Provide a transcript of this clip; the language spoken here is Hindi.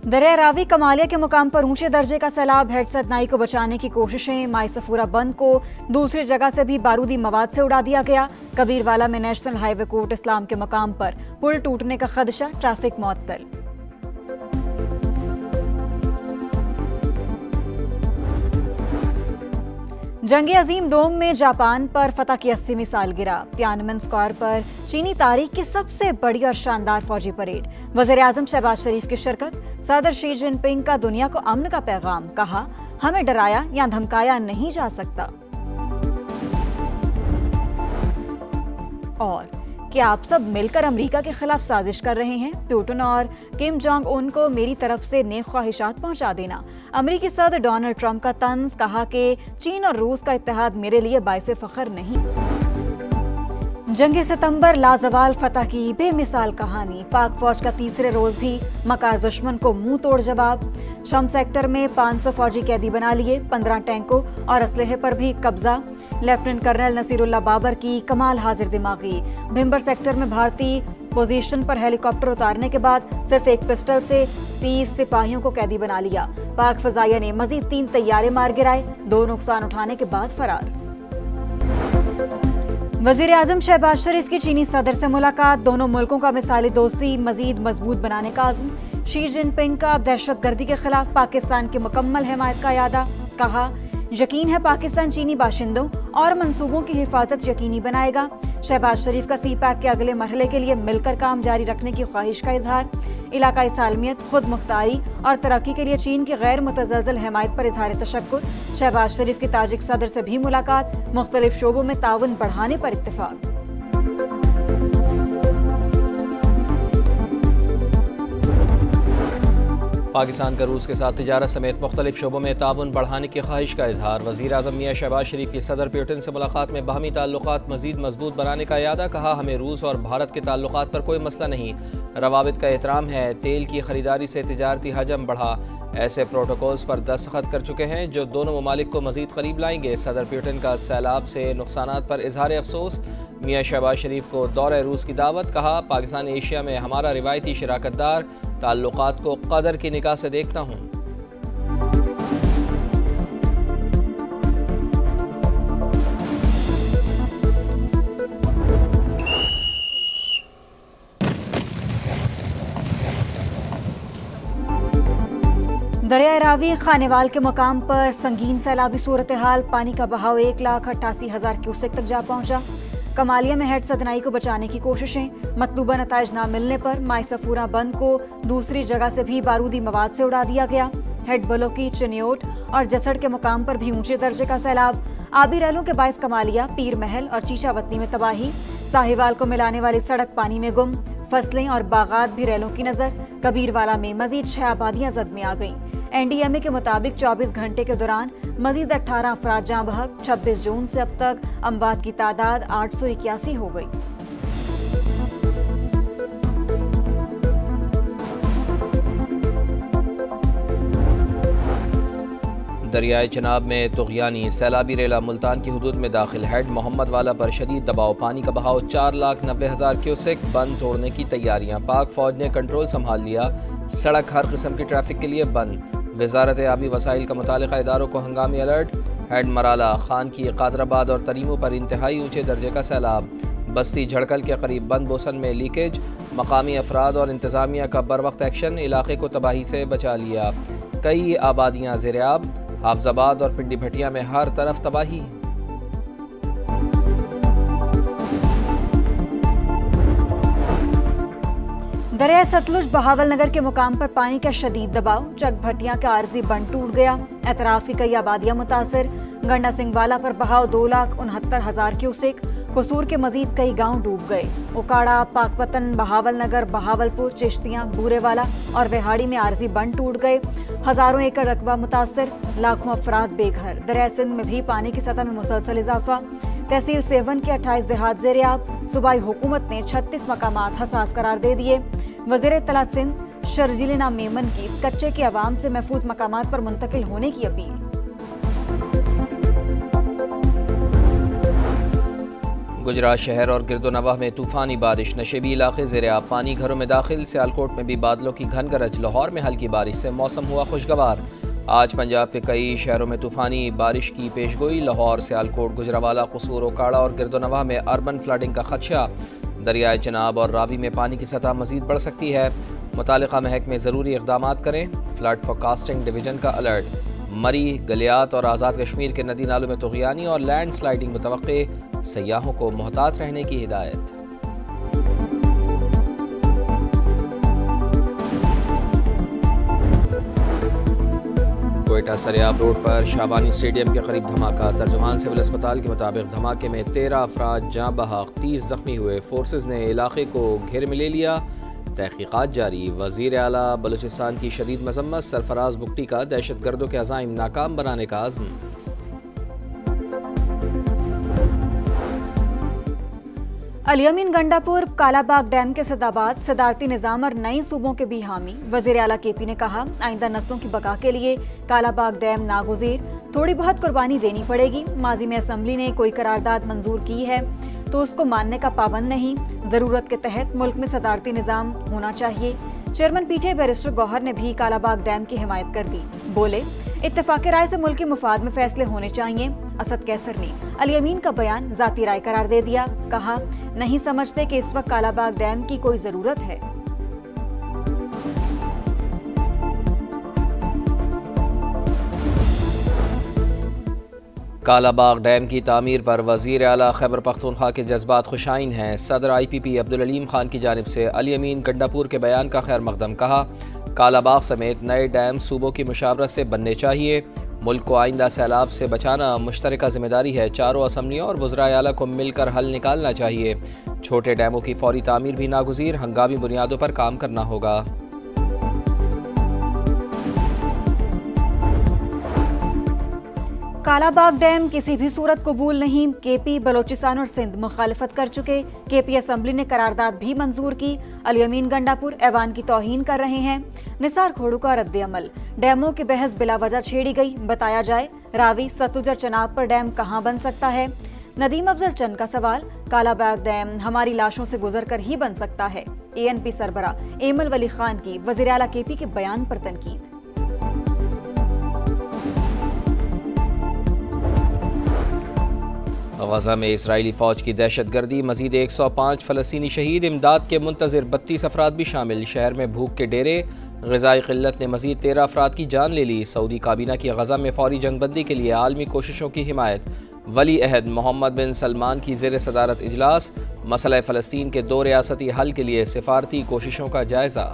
दरिया रावी कमालिया के मुकाम पर ऊंचे दर्जे का सैलाब। हेड सतनाई को बचाने की कोशिशें। माई सफूरा बंद को दूसरी जगह से भी बारूदी मवाद से उड़ा दिया गया। कबीरवाला में नेशनल हाईवे कोर्ट इस्लाम के मुकाम पर पुल टूटने का खदशा, ट्रैफिक मुअत्तल। जंग अजीम दोम में जापान पर फतह की 80वीं सालगिरह। तियानमेन स्क्वायर पर चीनी तारीख की सबसे बड़ी और शानदार फौजी परेड। वज़ीर आज़म शहबाज शरीफ की शिरकत। सदर शी जिनपिंग का दुनिया को अमन का पैगाम। कहा, हमें डराया या धमकाया नहीं जा सकता। और क्या आप सब मिलकर अमेरिका के खिलाफ साजिश कर रहे हैं? पुतिन और किम जोंग उन को मेरी तरफ से नेक ख्वाहिशात पहुंचा देना। अमेरिकी सदर डोनाल्ड ट्रंप का तंज। कहा कि चीन और रूस का इत्तेहाद मेरे लिए बाइसे फख्र नहीं। जंग सितंबर लाजवाल फतह की बेमिसाल कहानी। पाक फौज का तीसरे रोज भी मकार दुश्मन को मुंह तोड़ जवाब। शम सेक्टर में 500 फौजी कैदी बना लिए। 15 टैंकों और असलहे पर भी कब्जा। लेफ्टिनेंट कर्नल नसीरुल्लाह बाबर की कमाल हाजिर दिमागी। भिम्बर सेक्टर में भारतीय पोजीशन पर हेलीकॉप्टर उतारने के बाद सिर्फ एक पिस्टल से 30 सिपाहियों को कैदी बना लिया। पाक फजाइया ने मजीद 3 तैयारे मार गिराए। 2 नुकसान उठाने के बाद फरार। वजीर आजम शहबाज शरीफ की चीनी सदर से मुलाकात। दोनों मुल्कों का मिसाली दोस्ती मजीद मजबूत बनाने का आज़म। शी जिनपिंग का दहशतगर्दी के खिलाफ पाकिस्तान की मुकम्मल हिमायत का यादा। कहा, यकीन है पाकिस्तान चीनी बाशिंदों और मंसूबों की हिफाजत यकीनी बनाएगा। शहबाज शरीफ का CPAC के अगले मरहले के लिए मिलकर काम जारी रखने की ख्वाहिश का इजहार। इलाकाई सालमियत, खुद मुख्तारी और तरक्की के लिए चीन की गैर मुतज़लज़ल हिमायत पर इजहार तशक्कुर। शहबाज शरीफ की ताजिक सदर से भी मुलाकात। मुख्तलिफ शोबों में ताउन बढ़ाने पर इत्तेफाक। पाकिस्तान का रूस के साथ तिजारत समेत मुख्तलिफ शोबों में ताउन बढ़ाने की ख्वाहिश का इजहार। वज़ीर आज़म मियां शहबाज शरीफ की सदर पुतिन से मुलाकात में बाहमी ताल्लुकात मज़ीद मजबूत बनाने का इरादा। कहा, हमें रूस और भारत के ताल्लुकात पर कोई मसला नहीं, रवाबित का एहतराम है। तेल की खरीदारी से तिजारती हजम बढ़ा। ऐसे प्रोटोकॉल्स पर दस्तखत कर चुके हैं जो दोनों ममालिक को मजीद करीब लाएंगे। सदर पुतिन का सैलाब से नुकसानात पर इजहार अफसोस। मियां शहबाज शरीफ को दौरे रूस की दावत। कहा, पाकिस्तान एशिया में हमारा रिवायती शराकतदार, ताल्लुकात को कदर की निगाह से देखता हूँ। दरिया रावी खानेवाल के मुकाम पर संगीन सैलाबी सूरत हाल। पानी का बहाव 1,88,000 क्यूसेक तक जा पहुंचा। कमालिया में हेड सतनाई को बचाने की कोशिशें। मतलूबा नताइज न मिलने पर माई सफूरा बंद को दूसरी जगह से भी बारूदी मवाद से उड़ा दिया गया। हेड बलोकी, चिन्योट और जसड़ के मुकाम पर भी ऊंचे दर्जे का सैलाब। आबी रैलों के बाइस कमालिया, पीर महल और चीचावतनी में तबाही। साहिवाल को मिलाने वाली सड़क पानी में गुम। फसलें और बागात भी रैलों की नजर। कबीरवाला में मजीद 6 आबादियां जद में आ गईं। NDMA के मुताबिक 24 घंटे के दौरान मजीद 18 अफराद जाँ बहक। 26 जून से अब तक अमवात की तादाद 881 हो गई। दरियाए चनाब में तुग़यानी सैलाबी रेला मुल्तान की हुदूद में दाखिल। हेड मोहम्मद वाला पर शदीद दबाव। पानी का बहाव 4,90,000 क्यूसेक। बंद तोड़ने की तैयारियां। पाक फौज ने कंट्रोल संभाल लिया। सड़क हर किस्म की ट्रैफिक के लिए बंद। वजारत आबी वसाइल का मुतालिका इदारों को हंगामी अलर्ट। हेड मराला, खान की, कादराबाद और तरीमों पर इंतहाई ऊंचे दर्जे का सैलाब। बस्ती झड़कल के करीब बंद बोसन में लीकेज। मकामी अफराद और इंतजामिया का बर वक्त एक्शन। इलाके को तबाही से बचा लिया। कई आबादियाँ ज़ेर-ए-आब। हाफजाबाद और पिंडी भटिया में हर तरफ तबाही। दरिया सतलुज बहावल नगर के मुकाम पर पानी का शदीद दबाव। चक भटिया का आर्जी बंद टूट गया। एतराफ की कई आबादियां मुतासिर। गंडा सिंहवाला पर बहाव 2,69,000 क्यूसेक। कसूर के मजीद कई गांव डूब गए। उकाड़ा, पाकपतन, बहावल नगर, बहावलपुर, चिश्तियां, बूरेवाला और वेहाड़ी में आर्जी बंद टूट गए। हजारों एकड़ रकबा मुतासिर। लाखों अफराद बेघर। दरिया सिंध में भी पानी की सतह में मुसलसल इजाफा। तहसील सेवन के 28 देहात ज़ेर-ए-आब। सूबाई हुकूमत ने 36 मकामात हसास करार दे दिए। वज़ीर इत्तलात सिंध शर्जीलिना मेमन की कच्चे के अवाम से महफूज मकामात पर मुंतकिल होने की अपील। गुजरात शहर और गिरदोनवाह में तूफ़ानी बारिश, नशेबी इलाके ज़ेरे आब पानी, घरों में दाखिल। सियालकोट में भी बादलों की घन गरज, लाहौर में हल्की बारिश से मौसम हुआ खुशगवार। आज पंजाब के कई शहरों में तूफ़ानी बारिश की पेशगोई। लाहौर, सियालकोट, गुजरावाला, कसूर, ओकाड़ा और गिरदोनवाह में अर्बन फ्लडिंग का खदशा। दरियाए चनाब और रावी में पानी की सतह मज़ीद बढ़ सकती है। मुतालिका महकमे ज़रूरी इक़दाम करें। फ्लड फोरकास्टिंग डिवीज़न का अलर्ट। मरी, गलियात और आज़ाद कश्मीर के नदी नालों में तुग़यानी और लैंड स्लाइडिंग मुतवक्के, सयाहों को मोहतात रहने की हिदायत। कोयटा सरियाब रोड पर शाबानी स्टेडियम के करीब धमाका। तर्जुमान सिविल अस्पताल के मुताबिक धमाके में 13 अफराद जाँ बहक, 30 जख्मी हुए। फोर्सेज ने इलाके को घेर में ले लिया। तहकीकात जारी। वज़ीर आला बलूचिस्तान की शदीद मजम्मत। सरफराज बुगटी का दहशत गर्दों के अज़ाइम नाकाम बनाने का आज़म। अलियमीन गंडापुर कालाबाग डैम के सदाबाद सदारती निज़ाम और नई सूबों के भी हामी। वज़ीर आला केपी ने कहा, आइंदा नस्लों की बका के लिए कालाबाग डैम नागुज़ीर, थोड़ी बहुत कुर्बानी देनी पड़ेगी। माजी में असम्बली ने कोई करारदाद मंजूर की है तो उसको मानने का पाबंद नहीं। जरूरत के तहत मुल्क में सदारती निज़ाम होना चाहिए। चेयरमैन पीटीआई बैरिस्टर गौहर ने भी कालाबाग डैम की हिमायत कर दी। बोले, इत्तेफाक राय से मुल्क के मुफाद में फैसले होने चाहिए। असद कैसर ने अलियमीन का बयान जाती राय करार दे दिया। कहा, नहीं समझते कि इस वक्त कालाबाग डैम की कोई जरूरत है। कालाबाग डैम की तामीर पर वज़ीर आला खैबर पख्तूनख्वा के जज्बात खुशाइन हैं। सदर IPP अब्दुल अलीम खान की जानिब से अलियमीन गंडापुर के बयान का खैर मकदम। कहा, कालाबाग समेत नए डैम सूबों की मुशावरत से बनने चाहिए। मुल्क को आइंदा सैलाब से बचाना मुश्तरका जिम्मेदारी है। चारों असम्बलियों और वज़राए आला को मिलकर हल निकालना चाहिए। छोटे डैमों की फौरी तामीर भी नागुज़ीर, हंगामी बुनियादों पर काम करना होगा। कालाबाग डैम किसी भी सूरत कबूल नहीं। केपी, बलोचिस्तान और सिंध मुखालफत कर चुके। केपी असम्बली ने करारदाद भी मंजूर की। अलियमीन गंडापुर ऐवान की तौहीन कर रहे हैं। निसार खोड़ू का रद्द अमल। डैमों की बहस बिला वजह छेड़ी गई। बताया जाए, रावी, सतलुज और चनाब पर डैम कहाँ बन सकता है। नदीम अफजल चंद का सवाल, कालाबाग डैम हमारी लाशों से गुजर कर ही बन सकता है। ANP सरबरा एमल वली खान की वज़ीर आला केपी के बयान पर तनकीद। गजा में इसराइली फौज की दहशत गर्दी, मजीद 105 फ़लस्तीनी शहीद। इमदाद के मुंतज़िर 32 अफराद भी शामिल। शहर में भूख के डेरे। ग़िज़ाई क़िल्लत ने मजीद 13 अफराद की जान ले ली। सऊदी काबीना की गजा में फौरी जंगबंदी के लिए आलमी कोशिशों की हिमायत। वली अहद मोहम्मद बिन सलमान की ज़ेर सदारत इजलास। मसला फ़लस्तीन के 2 रियासती हल के लिए सिफारती कोशिशों का जायज़ा।